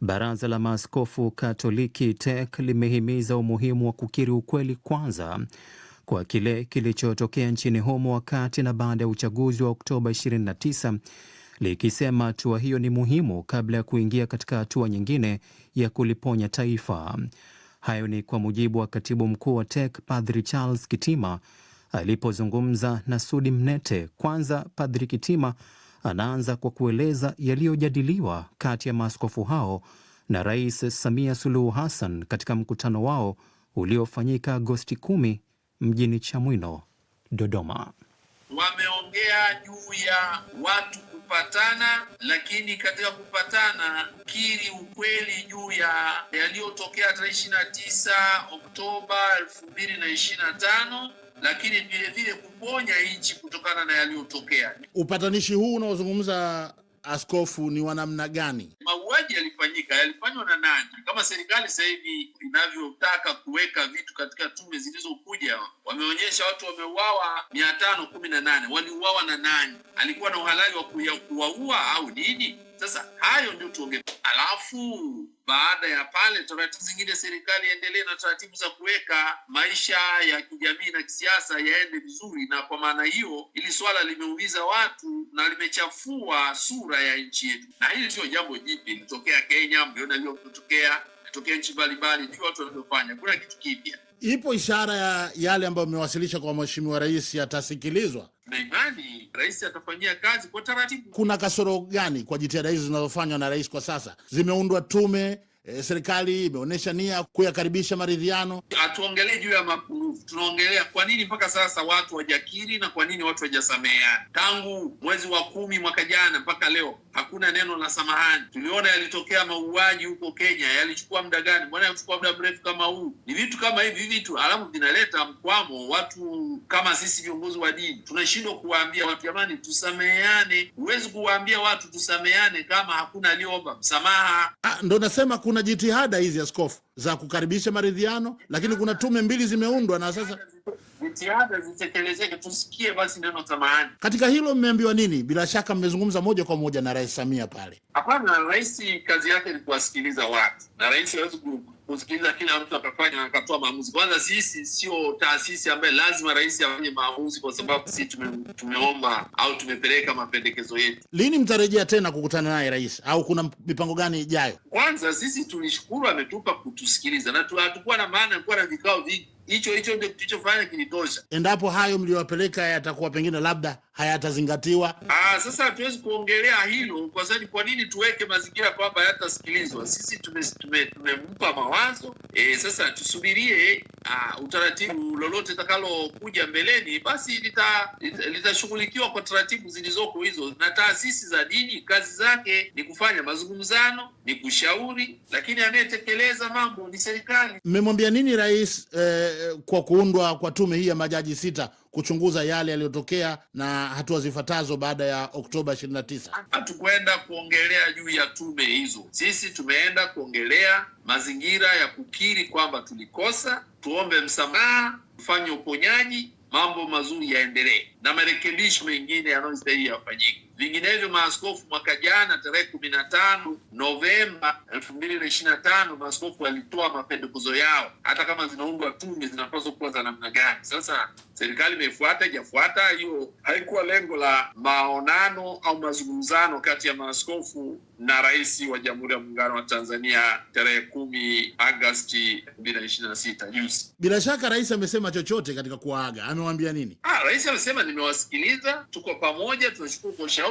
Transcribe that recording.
Baraza la Maaskofu Katoliki TEC limehimiza umuhimu wa kukiri ukweli kwanza kwa kile kilichotokea nchini humo wakati na baada ya uchaguzi wa Oktoba 29, likisema hatua hiyo ni muhimu kabla ya kuingia katika hatua nyingine ya kuliponya taifa. Hayo ni kwa mujibu wa katibu mkuu wa TEC Padri Charles Kitima alipozungumza na Sudi Mnete. Kwanza Padri Kitima anaanza kwa kueleza yaliyojadiliwa kati ya maaskofu hao na Rais Samia Suluhu Hassan katika mkutano wao uliofanyika Agosti 10 mjini Chamwino, Dodoma. Wameongea juu ya watu kupatana, lakini katika kupatana kukiri ukweli juu ya yaliyotokea tarehe 29 Oktoba 2025, lakini vile vile kuponya nchi kutokana na yaliyotokea. Upatanishi huu unaozungumza askofu ni wa namna gani? Mauaji yalifanywa na nani? Kama serikali sasa hivi inavyotaka kuweka vitu katika tume zilizokuja, wameonyesha watu wameuawa 518. Waliuawa na nani? Alikuwa na uhalali wa kuwaua au nini? Sasa hayo ndio tuongee. Alafu baada ya pale, taratibu zingine serikali endelee na taratibu za kuweka maisha ya kijamii na kisiasa yaende vizuri. Na kwa maana hiyo, ili swala limeumiza watu na limechafua sura ya nchi yetu, na hili sio jambo jipya. Litokea Kenya, mliona lilotokea nchi mbalimbali, ndio watu wanavyofanya. Kuna kitu kipya. Ipo ishara ya yale ambayo mmewasilisha kwa Mheshimiwa Rais yatasikilizwa? Na imani Rais atafanyia kazi kwa taratibu. Kuna kasoro gani kwa jitihada hizo zinazofanywa na Rais kwa sasa? Zimeundwa tume, serikali imeonyesha nia kuyakaribisha maridhiano. Hatuongelee juu ya mapungufu, tunaongelea kwa nini mpaka sasa watu hawajakiri na kwa nini watu hawajasameheana. Tangu mwezi wa 10 mwaka jana mpaka leo hakuna neno la samahani. Tuliona yalitokea mauaji huko Kenya, yalichukua muda gani? Mbona yachukua muda mrefu kama huu? Ni vitu kama hivi vitu alafu vinaleta mkwamo. Watu kama sisi viongozi wa dini tunashindwa kuwaambia watu, jamani, tusameheane. Huwezi kuwaambia watu tusameheane kama hakuna aliyeomba msamaha. Ndio nasema kuna jitihada hizi askofu za kukaribisha maridhiano, lakini kuna tume mbili zimeundwa na sasa jitihada zitekelezeke, tusikie basi neno samahani. Katika hilo mmeambiwa nini? Bila shaka mmezungumza moja kwa moja na Rais Samia pale. Hapana, Rais kazi yake ni kuwasikiliza watu, na Rais hawezi kusikiliza kila mtu akafanya akatoa maamuzi. Kwanza sisi sio taasisi ambaye lazima Rais afanye maamuzi kwa sababu sisi tumeomba au tumepeleka mapendekezo yetu. Lini mtarejea tena kukutana naye Rais, au kuna mipango gani ijayo? Kwanza sisi tulishukuru ametupa kutusikiliza, na hatukuwa na maana ya kuwa na vikao vingi. Hicho ndio tulichofanya kilitosha. Endapo hayo mliowapeleka yatakuwa pengine labda hayatazingatiwa, sasa hatuwezi kuongelea hilo kwa sababu kwa nini tuweke mazingira kwamba hayatasikilizwa? Sisi tumempa mawazo. Sasa tusubirie utaratibu, lolote takalokuja mbeleni basi litashughulikiwa kwa taratibu zilizoko hizo. Na taasisi za dini kazi zake ni kufanya mazungumzano, ni kushauri, lakini anayetekeleza mambo ni serikali. Mmemwambia nini Rais kwa kuundwa kwa tume hii ya majaji 6 kuchunguza yale yaliyotokea na hatua zifuatazo baada ya Oktoba 29? Hatukwenda kuongelea juu ya tume hizo. Sisi tumeenda kuongelea mazingira ya kukiri kwamba tulikosa, tuombe msamaha, tufanye uponyaji, mambo mazuri yaendelee na marekebisho mengine yanayostahili yafanyike. Vinginevyo maaskofu mwaka jana tarehe 15 Novemba 2025 maaskofu walitoa mapendekezo yao, hata kama zinaundwa tume zinapaswa kuwa za namna gani. Sasa serikali imefuata hajafuata, hiyo haikuwa lengo la maonano au mazungumzano kati ya maaskofu na Rais wa Jamhuri ya Muungano wa Tanzania tarehe 10 Agosti 2026 juzi. Bila shaka Rais amesema chochote katika kuaga? Amewaambia nini? Rais amesema nimewasikiliza, tuko pamoja, tunashukuru kwa ushauri.